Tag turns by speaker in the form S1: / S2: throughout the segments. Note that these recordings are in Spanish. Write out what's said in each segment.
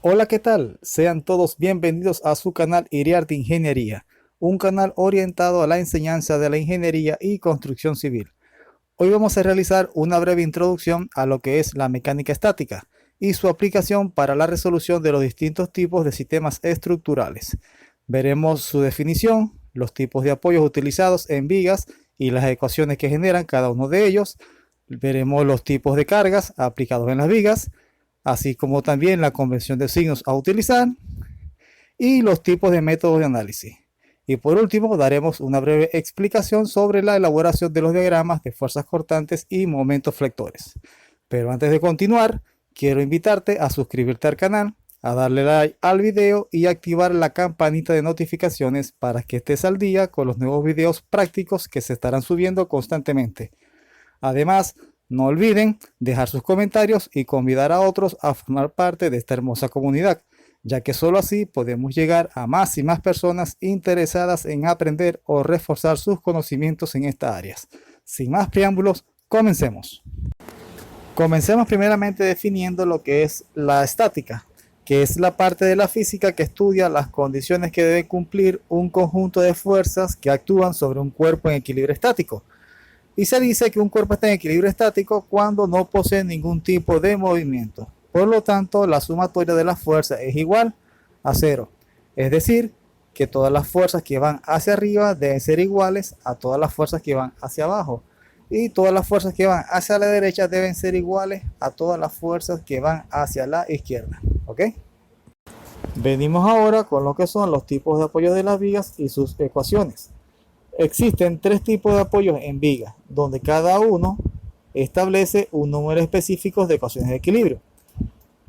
S1: Hola, ¿qué tal? Sean todos bienvenidos a su canal Iriarte Ingeniería, un canal orientado a la enseñanza de la ingeniería y construcción civil. Hoy vamos a realizar una breve introducción a lo que es la mecánica estática y su aplicación para la resolución de los distintos tipos de sistemas estructurales. Veremos su definición, los tipos de apoyos utilizados en vigas y las ecuaciones que generan cada uno de ellos. Veremos los tipos de cargas aplicados en las vigas, así como también la convención de signos a utilizar y los tipos de métodos de análisis. Y por último, daremos una breve explicación sobre la elaboración de los diagramas de fuerzas cortantes y momentos flectores. Pero antes de continuar, quiero invitarte a suscribirte al canal, a darle like al video y activar la campanita de notificaciones para que estés al día con los nuevos videos prácticos que se estarán subiendo constantemente. Además, no olviden dejar sus comentarios y convidar a otros a formar parte de esta hermosa comunidad, ya que solo así podemos llegar a más y más personas interesadas en aprender o reforzar sus conocimientos en estas áreas. Sin más preámbulos, comencemos. Comencemos primeramente definiendo lo que es la estática, que es la parte de la física que estudia las condiciones que debe cumplir un conjunto de fuerzas que actúan sobre un cuerpo en equilibrio estático. Y se dice que un cuerpo está en equilibrio estático cuando no posee ningún tipo de movimiento. Por lo tanto, la sumatoria de las fuerzas es igual a cero. Es decir, que todas las fuerzas que van hacia arriba deben ser iguales a todas las fuerzas que van hacia abajo. Y todas las fuerzas que van hacia la derecha deben ser iguales a todas las fuerzas que van hacia la izquierda. ¿Ok? Venimos ahora con lo que son los tipos de apoyo de las vigas y sus ecuaciones. Existen tres tipos de apoyos en vigas, donde cada uno establece un número específico de ecuaciones de equilibrio.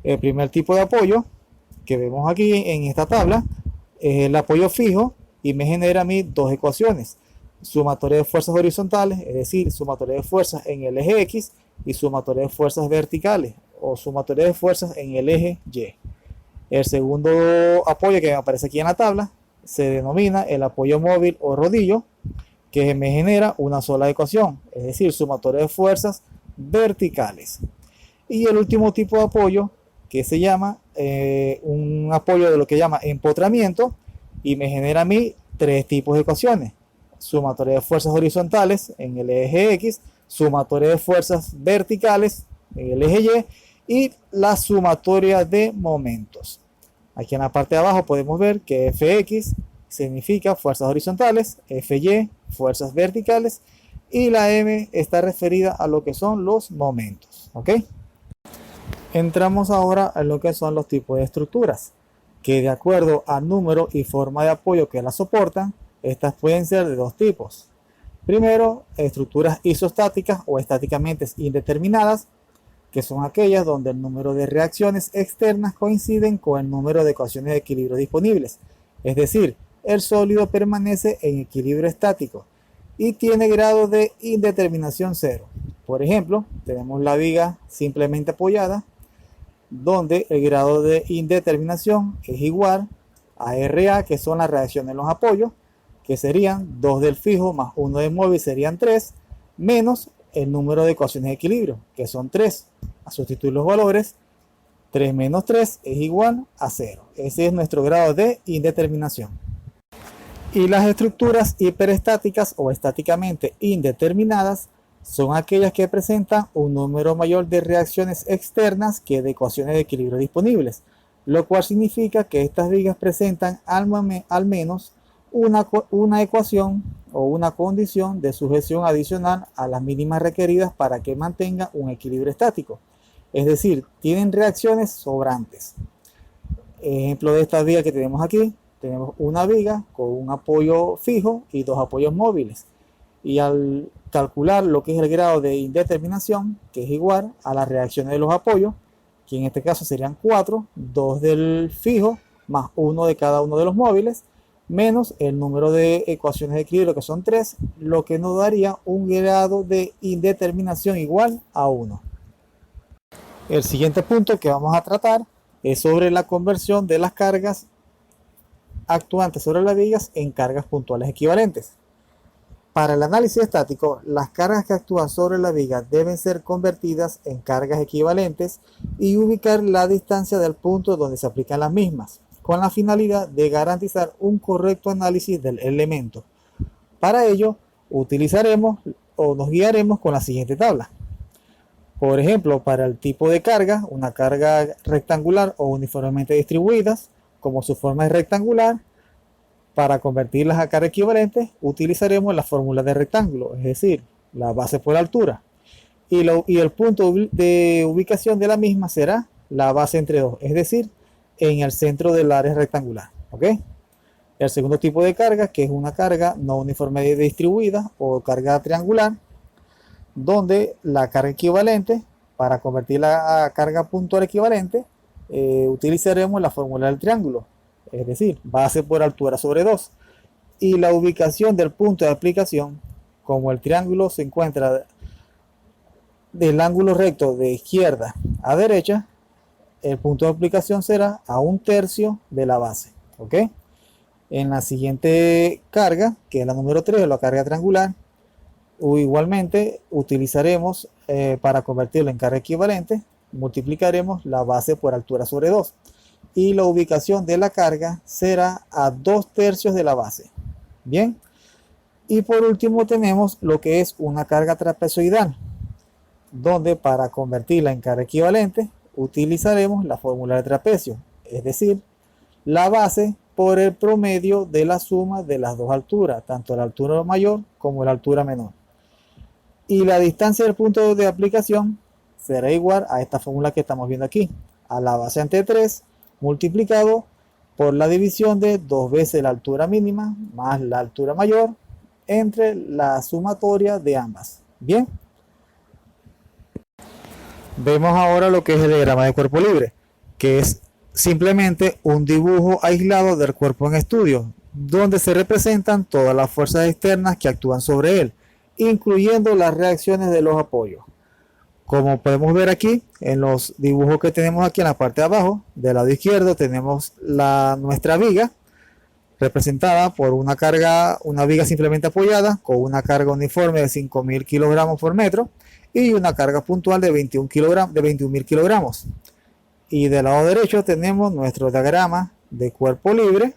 S1: El primer tipo de apoyo que vemos aquí en esta tabla es el apoyo fijo y me genera a mí dos ecuaciones: sumatoria de fuerzas horizontales, es decir, sumatoria de fuerzas en el eje X, y sumatoria de fuerzas verticales o sumatoria de fuerzas en el eje Y. El segundo apoyo que me aparece aquí en la tabla se denomina el apoyo móvil o rodillo, que me genera una sola ecuación, es decir, sumatoria de fuerzas verticales. Y el último tipo de apoyo, que se llama un apoyo de lo que llama empotramiento, y me genera a mí tres tipos de ecuaciones: sumatoria de fuerzas horizontales en el eje X, sumatoria de fuerzas verticales en el eje Y la sumatoria de momentos. Aquí en la parte de abajo podemos ver que Fx significa fuerzas horizontales, Fy fuerzas verticales y la M está referida a lo que son los momentos. ¿Ok? Entramos ahora a lo que son los tipos de estructuras, que de acuerdo al número y forma de apoyo que las soportan, estas pueden ser de dos tipos. Primero, estructuras isostáticas o estáticamente indeterminadas, que son aquellas donde el número de reacciones externas coinciden con el número de ecuaciones de equilibrio disponibles. Es decir, el sólido permanece en equilibrio estático y tiene grado de indeterminación cero. Por ejemplo, tenemos la viga simplemente apoyada, donde el grado de indeterminación es igual a RA, que son las reacciones en los apoyos, que serían 2 del fijo más 1 del móvil, serían 3, menos el número de ecuaciones de equilibrio, que son 3. A sustituir los valores, 3 menos 3 es igual a 0. Ese es nuestro grado de indeterminación. Y las estructuras hiperestáticas o estáticamente indeterminadas son aquellas que presentan un número mayor de reacciones externas que de ecuaciones de equilibrio disponibles, lo cual significa que estas vigas presentan al menos una ecuación o una condición de sujeción adicional a las mínimas requeridas para que mantenga un equilibrio estático. Es decir, tienen reacciones sobrantes. Ejemplo de esta viga que tenemos aquí: tenemos una viga con un apoyo fijo y dos apoyos móviles. Y al calcular lo que es el grado de indeterminación, que es igual a las reacciones de los apoyos, que en este caso serían 4, 2 del fijo más 1 de cada uno de los móviles, menos el número de ecuaciones de equilibrio, que son 3, lo que nos daría un grado de indeterminación igual a 1. El siguiente punto que vamos a tratar es sobre la conversión de las cargas actuantes sobre las vigas en cargas puntuales equivalentes. Para el análisis estático, las cargas que actúan sobre la viga deben ser convertidas en cargas equivalentes y ubicar la distancia del punto donde se aplican las mismas, con la finalidad de garantizar un correcto análisis del elemento. Para ello, utilizaremos o nos guiaremos con la siguiente tabla. Por ejemplo, para el tipo de carga, una carga rectangular o uniformemente distribuidas, como su forma es rectangular, para convertirlas a carga equivalente, utilizaremos la fórmula de rectángulo, es decir, la base por altura. Y el punto de ubicación de la misma será la base entre dos, es decir, en el centro del área rectangular. ¿Ok? El segundo tipo de carga, que es una carga no uniforme distribuida o carga triangular, donde la carga equivalente, para convertirla a carga puntual equivalente, utilizaremos la fórmula del triángulo, es decir, base por altura sobre 2. Y la ubicación del punto de aplicación, como el triángulo se encuentra del ángulo recto de izquierda a derecha, el punto de aplicación será a 1/3 de la base. ¿Ok? En la siguiente carga, que es la número 3, la carga triangular, igualmente utilizaremos para convertirlo en carga equivalente, multiplicaremos la base por altura sobre 2 y la ubicación de la carga será a 2/3 de la base. Bien, y por último tenemos lo que es una carga trapezoidal, donde para convertirla en carga equivalente utilizaremos la fórmula de trapecio, es decir, la base por el promedio de la suma de las dos alturas, tanto la altura mayor como la altura menor. Y la distancia del punto de aplicación será igual a esta fórmula que estamos viendo aquí, a la base entre 3 multiplicado por la división de 2 veces la altura mínima más la altura mayor entre la sumatoria de ambas. Bien, vemos ahora lo que es el diagrama de cuerpo libre, que es simplemente un dibujo aislado del cuerpo en estudio, donde se representan todas las fuerzas externas que actúan sobre él, incluyendo las reacciones de los apoyos. Como podemos ver aquí en los dibujos que tenemos aquí en la parte de abajo, del lado izquierdo tenemos nuestra viga, representada por una viga simplemente apoyada, con una carga uniforme de 5.000 kilogramos por metro y una carga puntual de 21.000 kilogramos. Y del lado derecho tenemos nuestro diagrama de cuerpo libre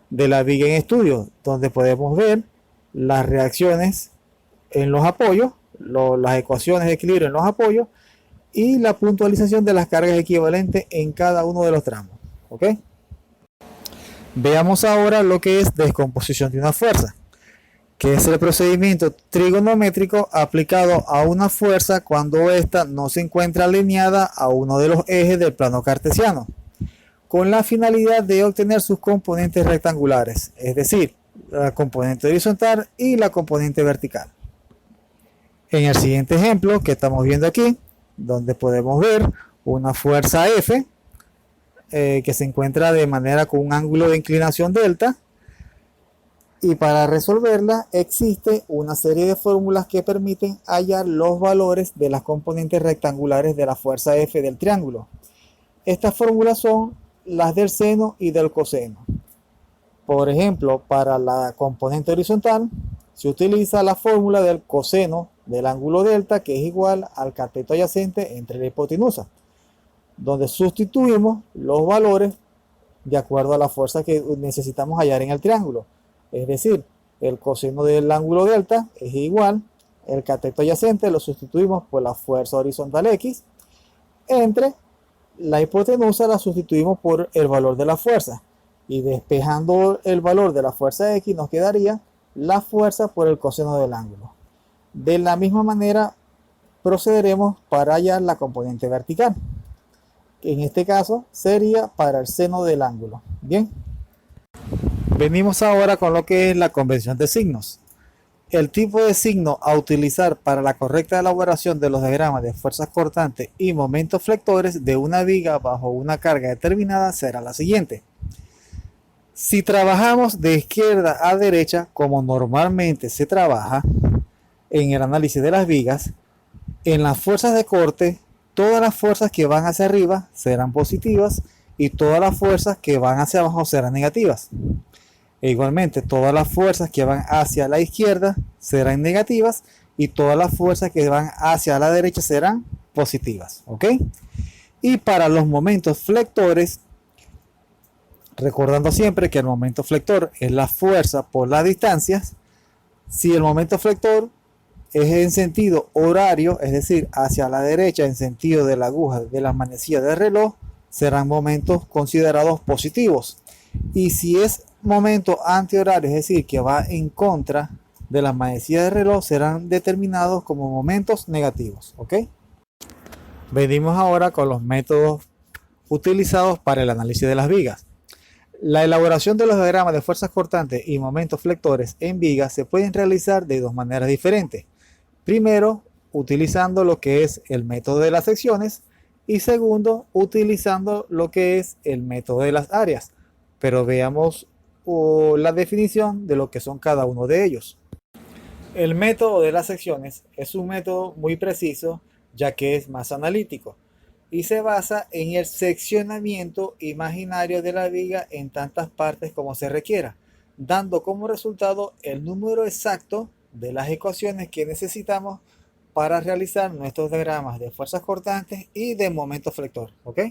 S1: de la viga en estudio, donde podemos ver las reacciones en los apoyos, las ecuaciones de equilibrio en los apoyos y la puntualización de las cargas equivalentes en cada uno de los tramos. ¿Ok? Veamos ahora lo que es descomposición de una fuerza, que es el procedimiento trigonométrico aplicado a una fuerza cuando ésta no se encuentra alineada a uno de los ejes del plano cartesiano, con la finalidad de obtener sus componentes rectangulares, es decir, la componente horizontal y la componente vertical. En el siguiente ejemplo que estamos viendo aquí, donde podemos ver una fuerza F que se encuentra de manera con un ángulo de inclinación delta, y para resolverla existe una serie de fórmulas que permiten hallar los valores de las componentes rectangulares de la fuerza F del triángulo. Estas fórmulas son las del seno y del coseno. Por ejemplo, para la componente horizontal se utiliza la fórmula del coseno del ángulo delta, que es igual al cateto adyacente entre la hipotenusa, donde sustituimos los valores de acuerdo a la fuerza que necesitamos hallar en el triángulo. Es decir, el coseno del ángulo delta es igual, el cateto adyacente lo sustituimos por la fuerza horizontal X, entre la hipotenusa la sustituimos por el valor de la fuerza, y despejando el valor de la fuerza X nos quedaría la fuerza por el coseno del ángulo. De la misma manera procederemos para hallar la componente vertical, que en este caso sería para el seno del ángulo. Bien, venimos ahora con lo que es la convención de signos. El tipo de signo a utilizar para la correcta elaboración de los diagramas de fuerzas cortantes y momentos flectores de una viga bajo una carga determinada será la siguiente. Si trabajamos de izquierda a derecha, como normalmente se trabaja en el análisis de las vigas, en las fuerzas de corte, todas las fuerzas que van hacia arriba serán positivas y todas las fuerzas que van hacia abajo serán negativas. E igualmente, todas las fuerzas que van hacia la izquierda serán negativas y todas las fuerzas que van hacia la derecha serán positivas, ¿ok? Y para los momentos flectores, recordando siempre que el momento flector es la fuerza por las distancias, si el momento flector es en sentido horario, es decir, hacia la derecha en sentido de la aguja de la manecilla del reloj, serán momentos considerados positivos. Y si es momento antihorario, es decir, que va en contra de la manecilla del reloj, serán determinados como momentos negativos, ¿ok? Venimos ahora con los métodos utilizados para el análisis de las vigas. La elaboración de los diagramas de fuerzas cortantes y momentos flectores en vigas se pueden realizar de dos maneras diferentes. Primero, utilizando lo que es el método de las secciones y segundo, utilizando lo que es el método de las áreas. Pero veamos la definición de lo que son cada uno de ellos. El método de las secciones es un método muy preciso ya que es más analítico y se basa en el seccionamiento imaginario de la viga en tantas partes como se requiera, dando como resultado el número exacto de las ecuaciones que necesitamos para realizar nuestros diagramas de fuerzas cortantes y de momento flector, ¿ok?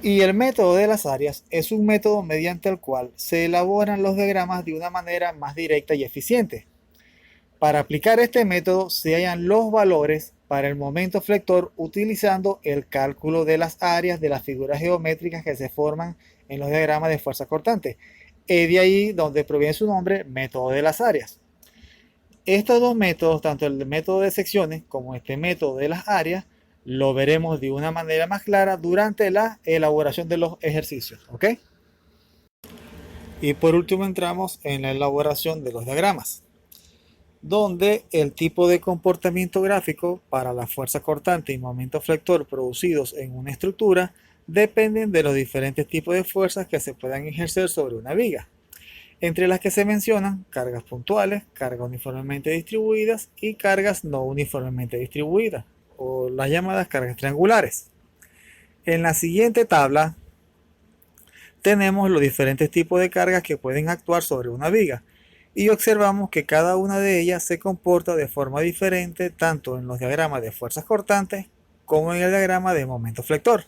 S1: Y el método de las áreas es un método mediante el cual se elaboran los diagramas de una manera más directa y eficiente. Para aplicar este método se hallan los valores para el momento flector utilizando el cálculo de las áreas de las figuras geométricas que se forman en los diagramas de fuerza cortante. Es de ahí donde proviene su nombre, método de las áreas. Estos dos métodos, tanto el método de secciones como este método de las áreas, lo veremos de una manera más clara durante la elaboración de los ejercicios, ¿ok? Y por último entramos en la elaboración de los diagramas, donde el tipo de comportamiento gráfico para la fuerza cortante y momento flector producidos en una estructura dependen de los diferentes tipos de fuerzas que se puedan ejercer sobre una viga, entre las que se mencionan cargas puntuales, cargas uniformemente distribuidas y cargas no uniformemente distribuidas, o las llamadas cargas triangulares. En la siguiente tabla tenemos los diferentes tipos de cargas que pueden actuar sobre una viga y observamos que cada una de ellas se comporta de forma diferente tanto en los diagramas de fuerzas cortantes como en el diagrama de momento flector.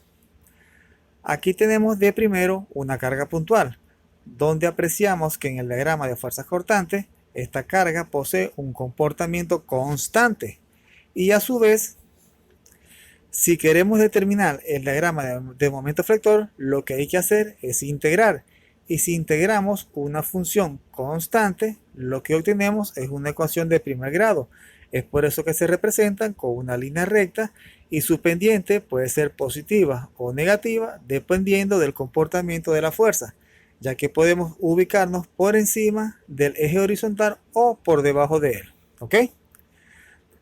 S1: Aquí tenemos de primero una carga puntual, donde apreciamos que en el diagrama de fuerzas cortantes esta carga posee un comportamiento constante y a su vez, si queremos determinar el diagrama de momento flector, lo que hay que hacer es integrar. Y si integramos una función constante, lo que obtenemos es una ecuación de primer grado. Es por eso que se representan con una línea recta y su pendiente puede ser positiva o negativa dependiendo del comportamiento de la fuerza, ya que podemos ubicarnos por encima del eje horizontal o por debajo de él, ¿ok?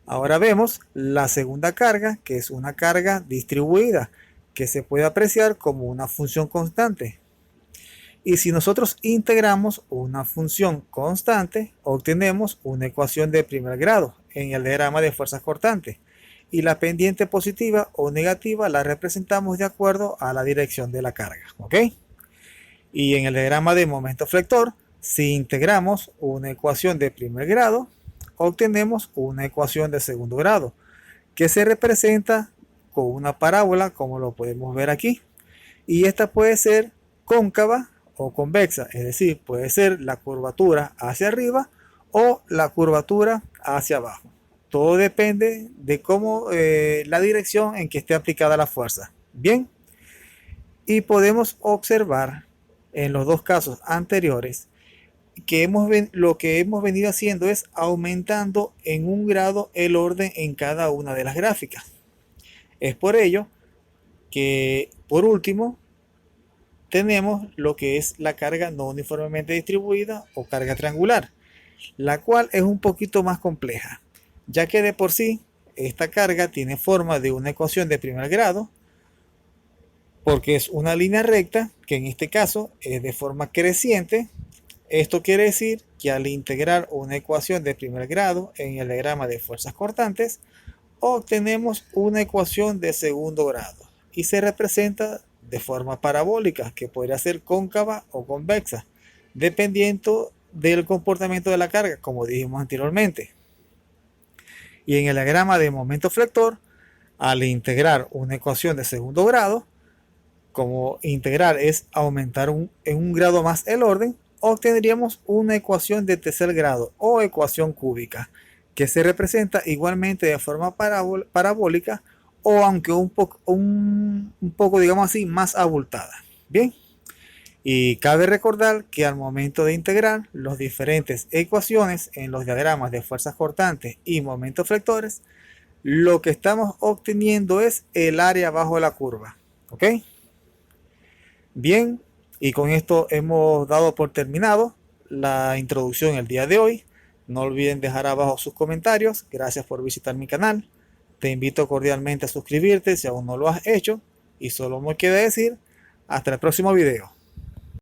S1: Ahora vemos la segunda carga, que es una carga distribuida, que se puede apreciar como una función constante. Y si nosotros integramos una función constante, obtenemos una ecuación de primer grado en el diagrama de fuerzas cortantes. Y la pendiente positiva o negativa la representamos de acuerdo a la dirección de la carga, ¿ok? Y en el diagrama de momento flector, si integramos una ecuación de primer grado, obtenemos una ecuación de segundo grado, que se representa con una parábola, como lo podemos ver aquí. Y esta puede ser cóncava o convexa, es decir, puede ser la curvatura hacia arriba o la curvatura hacia abajo. Todo depende de cómo la dirección en que esté aplicada la fuerza. Bien, y podemos observar en los dos casos anteriores que lo que hemos venido haciendo es aumentando en un grado el orden en cada una de las gráficas. Es por ello que, por último, tenemos lo que es la carga no uniformemente distribuida o carga triangular, la cual es un poquito más compleja, ya que de por sí esta carga tiene forma de una ecuación de primer grado, porque es una línea recta que en este caso es de forma creciente. Esto quiere decir que al integrar una ecuación de primer grado en el diagrama de fuerzas cortantes, obtenemos una ecuación de segundo grado y se representa de forma parabólica, que podría ser cóncava o convexa. dependiendo del comportamiento de la carga, como dijimos anteriormente. Y en el diagrama de momento flector, al integrar una ecuación de segundo grado, como integrar es aumentar en un grado más el orden, obtendríamos una ecuación de tercer grado o ecuación cúbica, que se representa igualmente de forma parabólica o aunque un poco, digamos así, más abultada. Bien, y cabe recordar que al momento de integrar las diferentes ecuaciones en los diagramas de fuerzas cortantes y momentos flectores, lo que estamos obteniendo es el área bajo la curva. ¿Ok? Bien, y con esto hemos dado por terminado la introducción el día de hoy. No olviden dejar abajo sus comentarios. Gracias por visitar mi canal. Te invito cordialmente a suscribirte si aún no lo has hecho. Y solo me queda decir, hasta el próximo video.